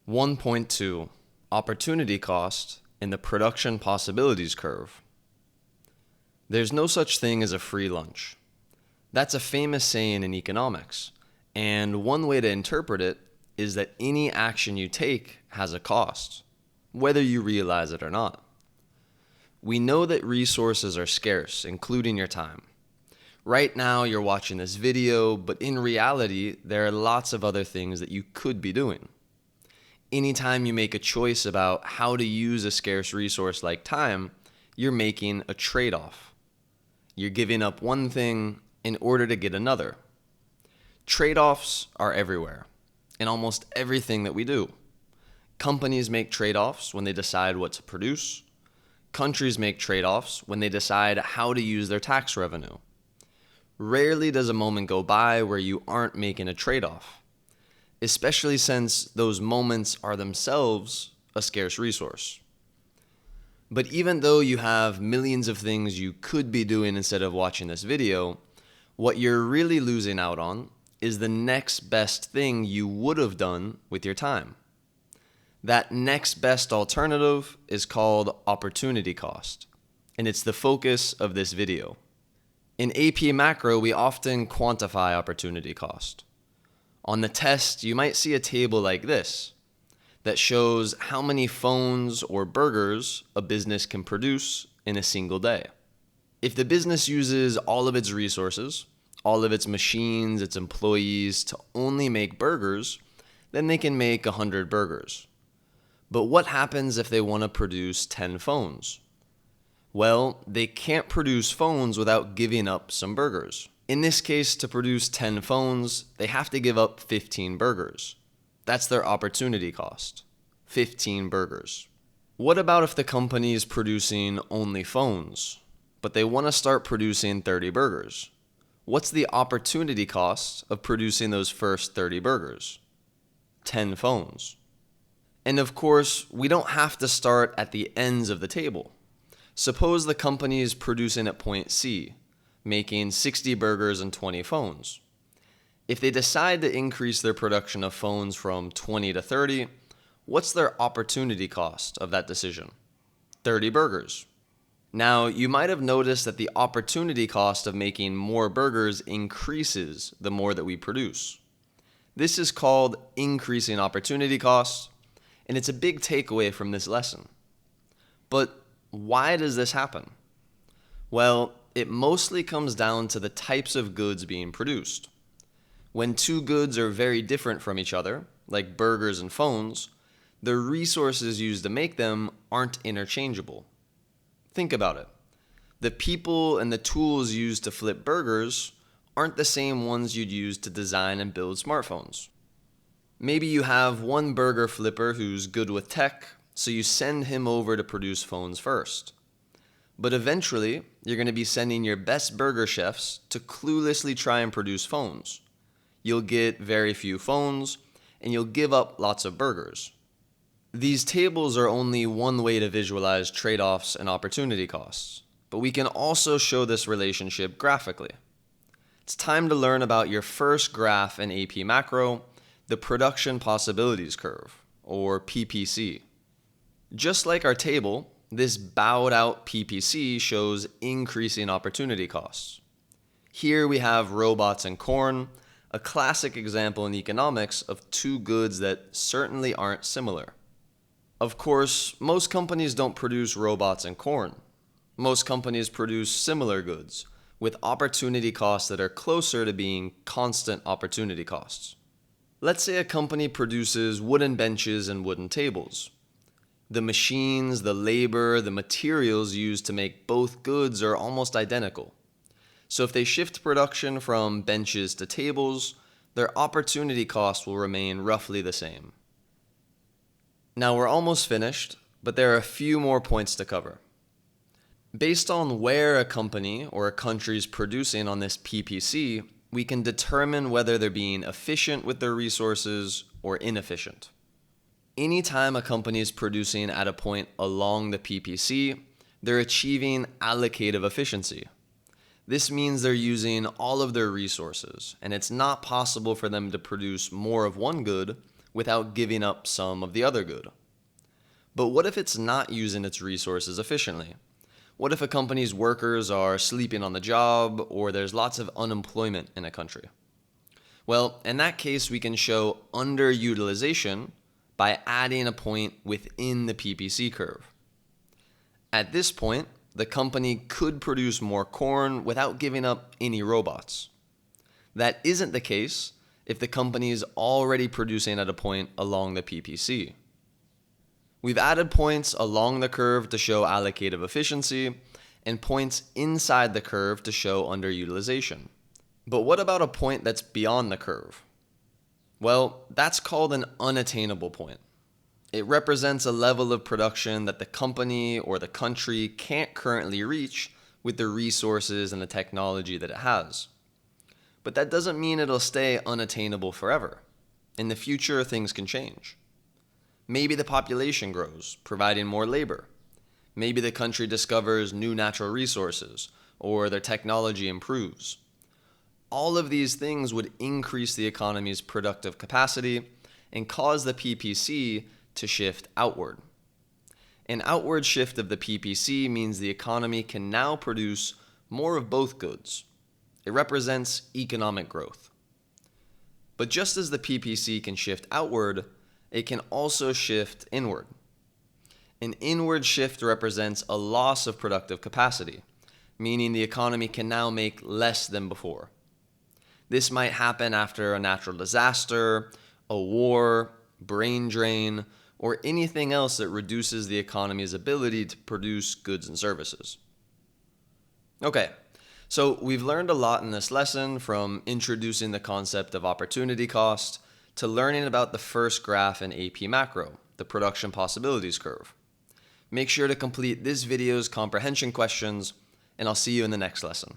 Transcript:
1.2 Opportunity Cost in the Production Possibilities Curve. There's no such thing as a free lunch. That's a famous saying in economics, and one way to interpret it is that any action you take has a cost, whether you realize it or not. We know that resources are scarce, including your time. Right now you're watching this video, but in reality, there are lots of other things that you could be doing. Anytime you make a choice about how to use a scarce resource like time, you're making a trade-off. You're giving up one thing in order to get another. Trade-offs are everywhere, in almost everything that we do. Companies make trade-offs when they decide what to produce. Countries make trade-offs when they decide how to use their tax revenue. Rarely does a moment go by where you aren't making a trade-off, especially since those moments are themselves a scarce resource. But even though you have millions of things you could be doing instead of watching this video, what you're really losing out on is the next best thing you would have done with your time. That next best alternative is called opportunity cost, and it's the focus of this video. In AP Macro, we often quantify opportunity cost. On the test, you might see a table like this that shows how many phones or burgers a business can produce in a single day. If the business uses all of its resources, all of its machines, its employees to only make burgers, then they can make 100 burgers. But what happens if they want to produce 10 phones? Well, they can't produce phones without giving up some burgers. In this case, to produce 10 phones, they have to give up 15 burgers. That's their opportunity cost, 15 burgers. What about if the company is producing only phones, but they want to start producing 30 burgers? What's the opportunity cost of producing those first 30 burgers? 10 phones. And of course, we don't have to start at the ends of the table. Suppose the company is producing at point C, making 60 burgers and 20 phones. If they decide to increase their production of phones from 20 to 30, what's their opportunity cost of that decision? 30 burgers. Now, you might have noticed that the opportunity cost of making more burgers increases the more that we produce. This is called increasing opportunity cost, and it's a big takeaway from this lesson. But why does this happen? Well, it mostly comes down to the types of goods being produced. When two goods are very different from each other, like burgers and phones, the resources used to make them aren't interchangeable. Think about it. The people and the tools used to flip burgers aren't the same ones you'd use to design and build smartphones. Maybe you have one burger flipper who's good with tech, so you send him over to produce phones first. But eventually, you're going to be sending your best burger chefs to cluelessly try and produce phones. You'll get very few phones, and you'll give up lots of burgers. These tables are only one way to visualize trade-offs and opportunity costs, but we can also show this relationship graphically. It's time to learn about your first graph in AP Macro, the Production Possibilities Curve, or PPC. Just like our table, this bowed out PPC shows increasing opportunity costs. Here we have robots and corn, a classic example in economics of two goods that certainly aren't similar. Of course, most companies don't produce robots and corn. Most companies produce similar goods with opportunity costs that are closer to being constant opportunity costs. Let's say a company produces wooden benches and wooden tables. The machines, the labor, the materials used to make both goods are almost identical. So if they shift production from benches to tables, their opportunity cost will remain roughly the same. Now we're almost finished, but there are a few more points to cover. Based on where a company or a country is producing on this PPC, we can determine whether they're being efficient with their resources or inefficient. Anytime a company is producing at a point along the PPC, they're achieving allocative efficiency. This means they're using all of their resources, and it's not possible for them to produce more of one good without giving up some of the other good. But what if it's not using its resources efficiently? What if a company's workers are sleeping on the job, or there's lots of unemployment in a country? Well, in that case, we can show underutilization by adding a point within the PPC curve. At this point, the company could produce more corn without giving up any robots. That isn't the case if the company is already producing at a point along the PPC. We've added points along the curve to show allocative efficiency and points inside the curve to show underutilization. But what about a point that's beyond the curve? Well, that's called an unattainable point. It represents a level of production that the company or the country can't currently reach with the resources and the technology that it has. But that doesn't mean it'll stay unattainable forever. In the future, things can change. Maybe the population grows, providing more labor. Maybe the country discovers new natural resources, or their technology improves. All of these things would increase the economy's productive capacity and cause the PPC to shift outward. An outward shift of the PPC means the economy can now produce more of both goods. It represents economic growth. But just as the PPC can shift outward, it can also shift inward. An inward shift represents a loss of productive capacity, meaning the economy can now make less than before. This might happen after a natural disaster, a war, brain drain, or anything else that reduces the economy's ability to produce goods and services. Okay, so we've learned a lot in this lesson, from introducing the concept of opportunity cost to learning about the first graph in AP Macro, the production possibilities curve. Make sure to complete this video's comprehension questions, and I'll see you in the next lesson.